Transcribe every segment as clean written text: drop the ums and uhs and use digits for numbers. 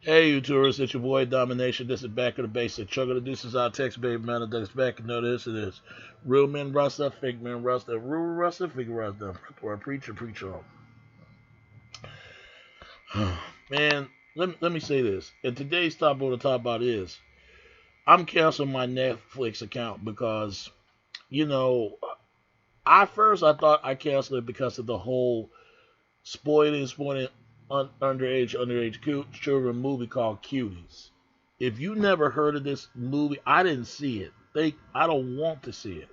Hey, you tourists, it's your boy Domination. This is Back of the Basic. Chugga the deuces out, text baby man. That's back. You know this it is. Real men rasta, fake men rasta, real rasta, fake rasta. Or a preacher, preacher on. Man, let me say this. And today's top on the top about is I'm canceling my Netflix account because, you know, I thought I canceled it because of the whole spoiling underage children movie called Cuties. If you never heard of this movie, I didn't see it. I don't want to see it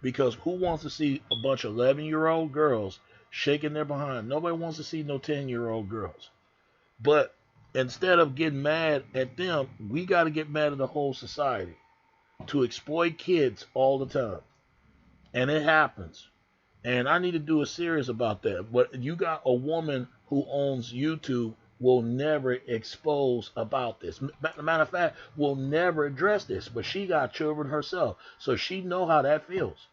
because who wants to see a bunch of 11-year-old girls shaking their behind? Nobody wants to see no 10-year-old girls. But instead of getting mad at them, we got to get mad at the whole society to exploit kids all the time, and it happens. And I need to do a series about that. But you got a woman who owns YouTube will never expose about this. Matter of fact, will never address this. But she got children herself, so she know how that feels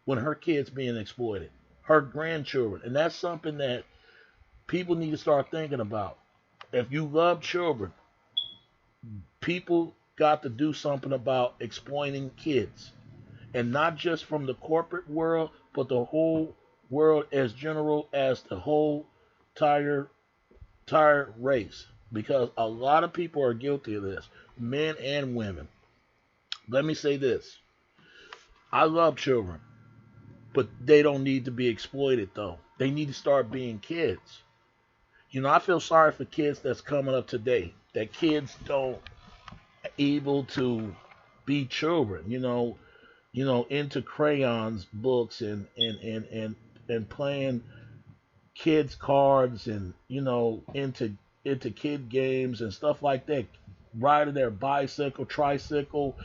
when her kids being exploited, her grandchildren, and that's something that people need to start thinking about. If you love children, people got to do something about exploiting kids, and not just from the corporate world, but the whole world as general as the whole entire entire race. Because a lot of people are guilty of this, men and women. Let me say this: I love children, but they don't need to be exploited though. They need to start being kids. I feel sorry for kids that's coming up today. That kids don't able to be children. Into crayons, books, and playing kids cards, and into kid games and stuff like that, riding their bicycle, tricycle,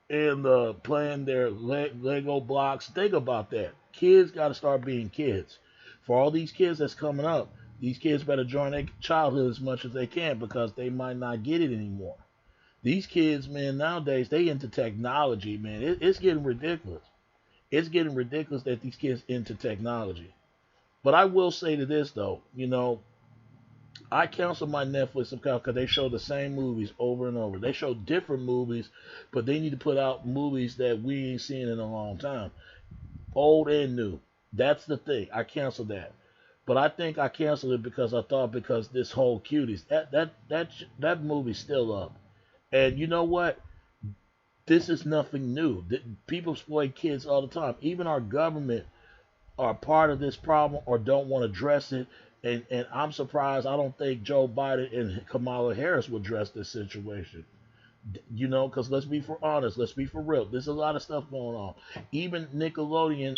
and playing their Lego blocks. Think about that. Kids got to start being kids. For all these kids that's coming up, these kids better join their childhood as much as they can because they might not get it anymore. These kids, man, nowadays they into technology, man. It's getting ridiculous. It's getting ridiculous that these kids into technology. But I will say to this though, I cancel my Netflix account because they show the same movies over and over. They show different movies, but they need to put out movies that we ain't seen in a long time, old and new. That's the thing. I canceled that. But I think I canceled it because I thought because this whole cuties that movie's still up. And you know what? This is nothing new. People exploit kids all the time. Even our government are part of this problem or don't want to address it. And I'm surprised. I don't think Joe Biden and Kamala Harris will address this situation. Because let's be for honest, let's be for real. There's a lot of stuff going on. Even Nickelodeon,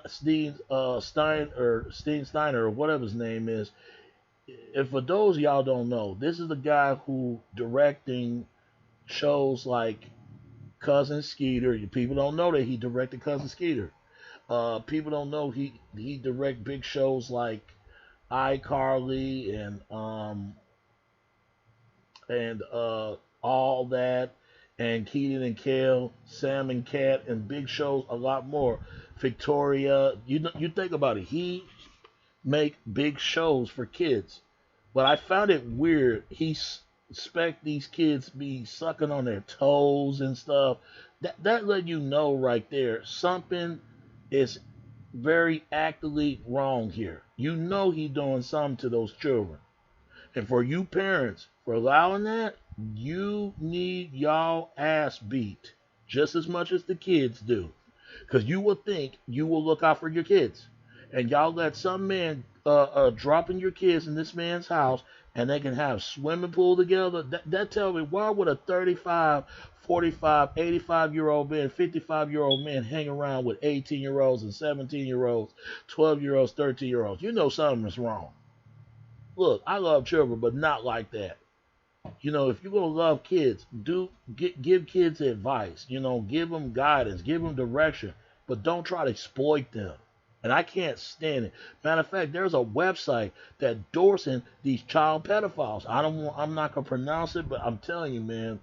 Steen Steiner or whatever his name is. If for those y'all don't know, this is the guy who directing shows like Cousin Skeeter. People don't know that he directed Cousin Skeeter. People don't know he direct big shows like iCarly and all that, and Keaton and Kale, Sam and Cat, and big shows a lot more. Victoria, you think about it. He make big shows for kids, but I found it weird. He expect these kids be sucking on their toes and stuff. That let you know right there something is very actively wrong here. He doing something to those children. And for you parents for allowing that, you need y'all ass beat just as much as the kids do. Because you will think you will look out for your kids. And y'all let some man dropping your kids in this man's house and they can have swimming pool together. That tells me why would a 35, 45, 85-year-old man, 55-year-old man hang around with 18-year-olds and 17-year-olds, 12-year-olds, 13-year-olds? Something is wrong. Look, I love children, but not like that. If you're gonna love kids, give kids advice. Give them guidance, give them direction, but don't try to exploit them. And I can't stand it. Matter of fact, there's a website that endorsing these child pedophiles. I'm not gonna pronounce it, but I'm telling you, man.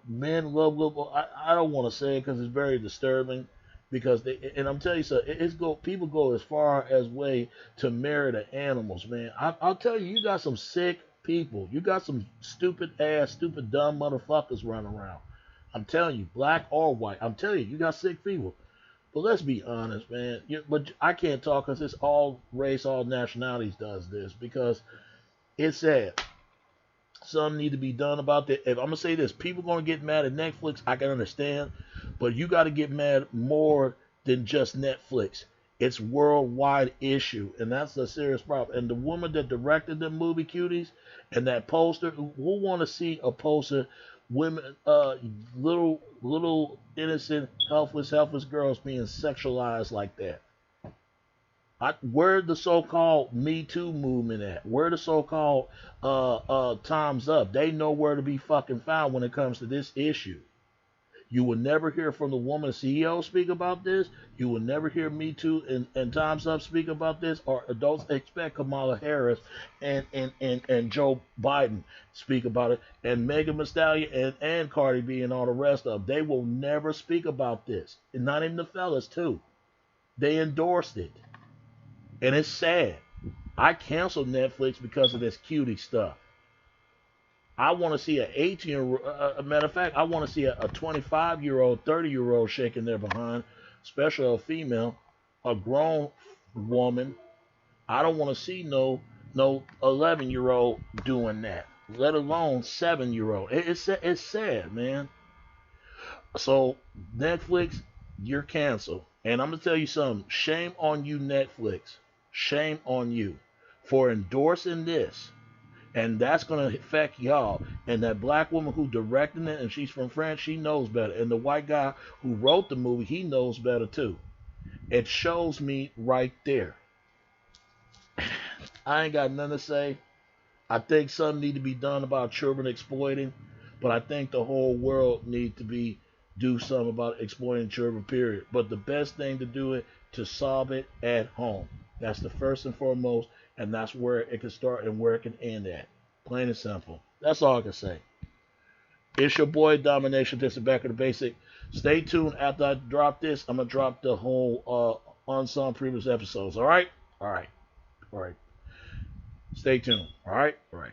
Men love. I don't want to say it because it's very disturbing. because and I'm telling you, so people go as far as way to marry the animals, man. I'll tell you, you got some sick people. You got some stupid, dumb motherfuckers running around. I'm telling you, black or white. I'm telling you, you got sick people. But let's be honest, man. But I can't talk because it's all race, all nationalities does this because it's sad. Something need to be done about that. If I'm gonna say this, people gonna get mad at Netflix. I can understand, but you got to get mad more than just Netflix. It's worldwide issue, and that's a serious problem. And the woman that directed the movie Cuties and that poster, who want to see a poster, women, little innocent, helpless girls being sexualized like that? Where the so-called Me Too movement at? Where the so-called Time's Up? They know where to be fucking found when it comes to this issue. You will never hear from the woman CEO speak about this. You will never hear Me Too and Time's Up speak about this, or don't expect Kamala Harris and Joe Biden speak about it, and Megan Thee Stallion and Cardi B and all the rest of them. They will never speak about this, and not even the fellas too. They endorsed it. And it's sad. I canceled Netflix because of this cutie stuff. I want to see an 18-year-old, matter of fact, I want to see a 25-year-old, 30-year-old shaking their behind, especially a female, a grown woman. I don't want to see no 11-year-old doing that, let alone 7-year-old. It's sad, man. So Netflix, you're canceled. And I'm going to tell you something. Shame on you, Netflix. Shame on you for endorsing this. And that's going to affect y'all. And that black woman who directed it, and she's from France, she knows better. And the white guy who wrote the movie, he knows better too. It shows me right there. I ain't got nothing to say. I think something need to be done about children exploiting. But I think the whole world need to do something about exploiting children, period. But the best thing to do it, to solve it at home. That's the first and foremost, and that's where it can start and where it can end at. Plain and simple. That's all I can say. It's your boy Domination. This is Back of the Basic. Stay tuned. After I drop this, I'm going to drop the whole unsung previous episodes. All right? All right. All right. Stay tuned. All right? All right.